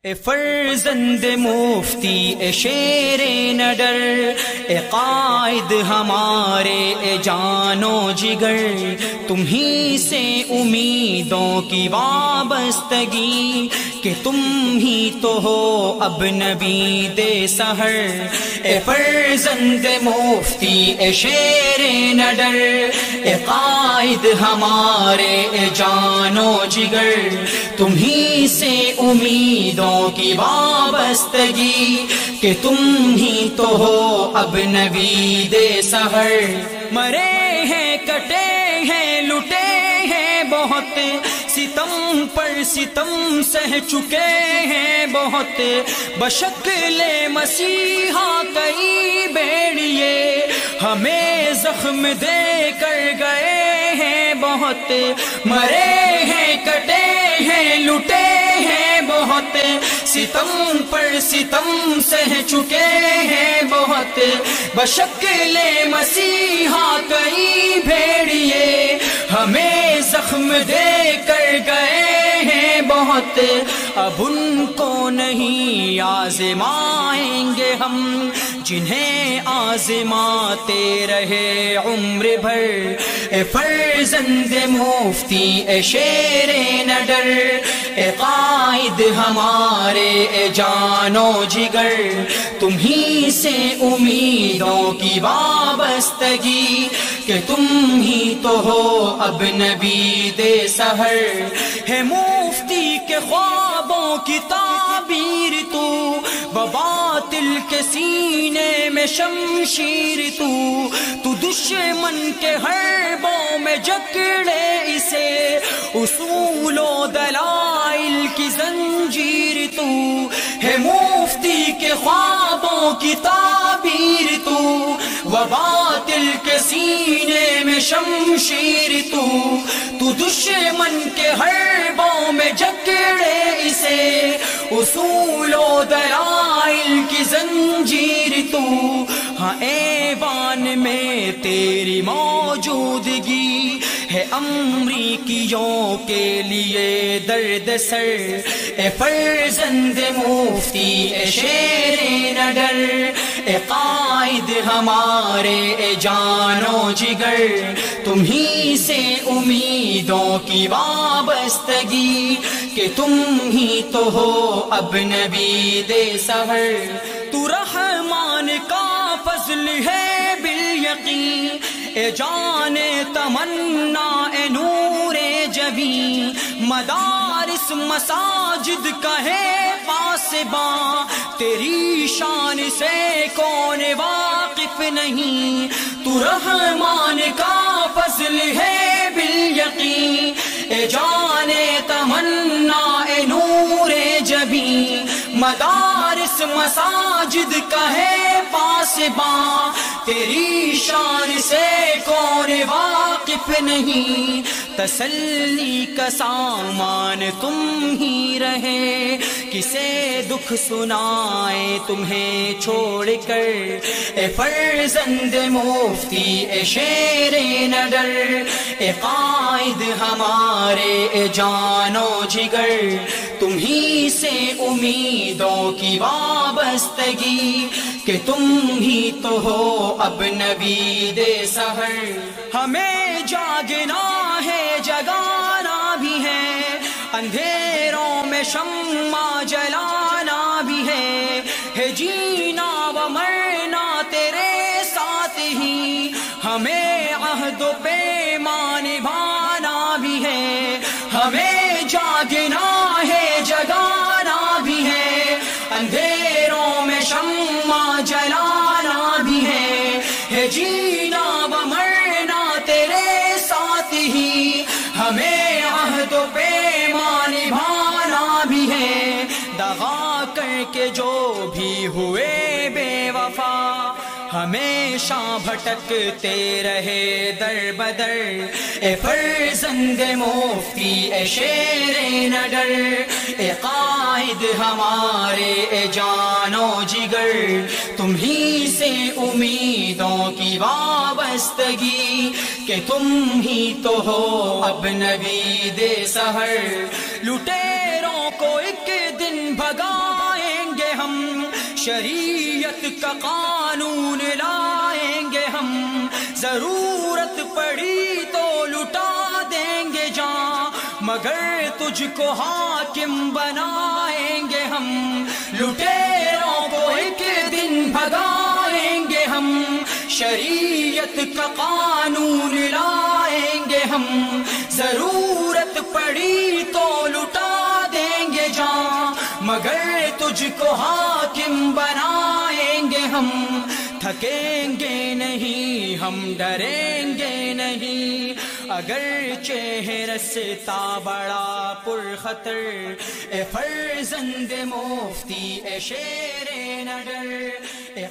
اے فرزند مفتی اے شیر نڈر، اے قائد ہمارے اے جان و جگر، تمہیں سے امیدوں کی وابستگی کہ تم ہی تو ہو اب نوید سحر۔ اے فرزند مفتی اے شیر نڈر، اے قائد ہمارے اے جان و جگر، تمہیں سے امیدوں کی وابستگی کہ تم ہی تو ہو اب نوید سحر۔ مرے ہیں کٹے ہیں لٹے ہیں بہت، ستم پر ستم سہ چکے ہیں بہت، بشکل مسیحا کئی بیڑیے ہمیں زخم دے کر گئے ہیں بہت۔ مرے ہیں کٹے ہیں لٹے ہیں بہت، ستم پر ستم سہ چکے ہیں بہت، بشکل مسیحا کئی بھیڑیے ہمیں زخم دے کر گئے ہیں بہت۔ اب ان کو نہیں آزمائیں گے ہم جنہیں آزماتے رہے عمر بھر۔ اے فرزند مفتی اے شیر نڈر، اے قائد ہمارے اے جان و جگر، تمہیں سے امیدوں کی وابستگی کہ تم ہی تو ہو اب نوید سحر۔ ہے مفتی کے خوابوں کی تعبیر تو، باطل کے سینے میں شمشیر تو دشمن کے حربوں میں جکڑے اسے، اصول و دلائل کی زنجیر تو۔ ہے مفتی کے خوابوں کی تعبیر تو، باطل کے سینے میں شمشیر تو دشمن کے حربوں میں جکڑے اسے، اصول و دلائل کی زنجیر تو۔ ہاں ایوان میں تیری موجودگی ہے امریکیوں کے لیے درد سر۔ اے فرزند مفتی اے شیر نڈر، اے قائد ہمارے اے جان و جگر، تمہیں سے امیدوں کی وابستگی کہ تم ہی تو ہو اب نوید سحر۔ تو رحمان کا فضل ہے بالیقین، اے جان تمنا اے نور جبیں، مدارس مساجد کا ہے پاسباں، تیری شان سے کون واقف نہیں۔ تو رحمان کا فضل ہے بالیقین، اے جان تمنا اے نور جبیں، مدارس مساجد کا ہے پاسباں، تیری شان سے کون واقف نہیں۔ تسلی کا سامان تم ہی رہے، کسے دکھ سنائے تمہیں چھوڑ کر۔ اے فرزند مفتی اے شیر نڈر، اے قائد ہمارے اے جان و جگر، تمہیں سے امیدوں کی وابستگی کہ تم ہی تو ہو اب نوید سحر۔ ہمیں جاگنا ہے جگانا بھی ہے، اندھیروں میں شمع جلانا بھی ہے جینا و مرنا تیرے ساتھ ہی، ہمیں عہد و پیمان نبھانا بھی ہے۔ ہمیں جاگنا ہے جگانا بھی ہے، اندھیروں میں شمع جلانا بھی ہے جینا و مرنا تیرے ساتھ ہی، ہمیں عہد و پیمان نبھانا بھی ہے۔ دغا کر کے جو بھی ہوئے ہمیشہ بھٹکتے رہے در بدر، اے فرزند مفتی اے شیر نڈر، اے قائد ہمارے اے جان و جگر، تم ہی سے امیدوں کی وابستگی، کہ تم ہی تو ہو اب نوید سحر، لٹیروں کو ایک دن بھگائیں گے ہم، شریعت کا قانون لائیں گے ہم، ضرورت پڑی تو لٹا دیں گے جان، مگر تجھ کو حاکم بنائیں گے ہم، لٹیروں کو ایک دن بھگائیں گے ہم، شریعت کا قانون لائیں گے ہم، ضرورت پڑی تو لٹا دیں گے جان، مگر تجھ کو حاکم بنائیں گے ہم، تھکیں گے نہیں ہم ڈریں گے نہیں، اگرچہ ہے رستہ بڑا پرخطر، اے فرزند مفتی اے شیر نڈر،